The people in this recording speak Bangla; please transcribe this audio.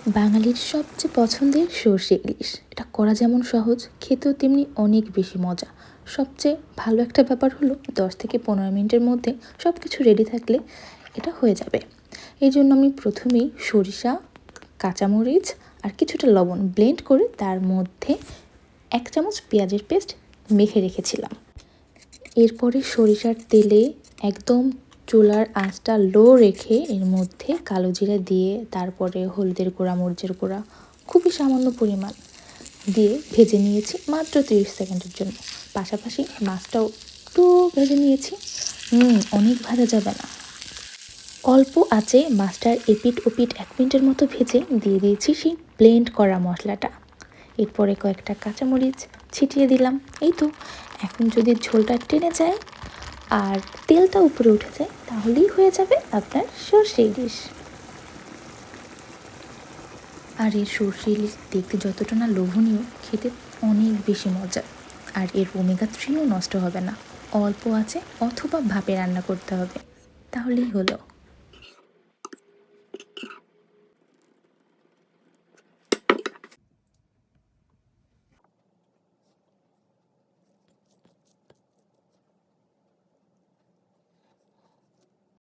বাঙালির সবচেয়ে পছন্দের সর্ষে ইলিশ। এটা করা যেমন সহজ, খেতেও তেমনি অনেক বেশি মজা। সবচেয়ে ভালো একটা ব্যাপার হলো 10 থেকে 15 মিনিটের মধ্যে সব কিছু রেডি থাকলে এটা হয়ে যাবে। এই জন্য আমি প্রথমেই সরিষা, কাঁচামরিচ আর কিছুটা লবণ ব্লেন্ড করে তার মধ্যে 1 চামচ পেঁয়াজের পেস্ট মেখে রেখেছিলাম। এরপরে সরিষার তেলে একদম চুলার আঁচটা লো রেখে এর মধ্যে কালো জিরা দিয়ে তারপরে হলুদের গুঁড়া, মরিচের গুঁড়া খুবই সামান্য পরিমাণ দিয়ে ভেজে নিয়েছি মাত্র 30 সেকেন্ডের জন্য। পাশাপাশি মাছটাও একটু ভেজে নিয়েছি। অনেক ভাজা যাবে না, অল্প আঁচে মাছটার এপিট ওপিট 1 মিনিটের মতো ভেজে দিয়ে দিয়েছি সেই ব্লেন্ড করা মশলাটা। এরপরে কয়েকটা কাঁচামরিচ ছিটিয়ে দিলাম। এই তো, এখন যদি ঝোলটা টেনে যায় আর তেলটা উপরে উঠে যায় তাহলেই হয়ে যাবে আপনার সর্ষে ইলিশ। আর এর সর্ষে ইলিশ দেখতে যতটা না লোভনীয়, খেতে অনেক বেশি মজা। আর এর ওমেগা 3ও নষ্ট হবে না। অল্প আছে অথবা ভাপে রান্না করতে হবে, তাহলেই হলো।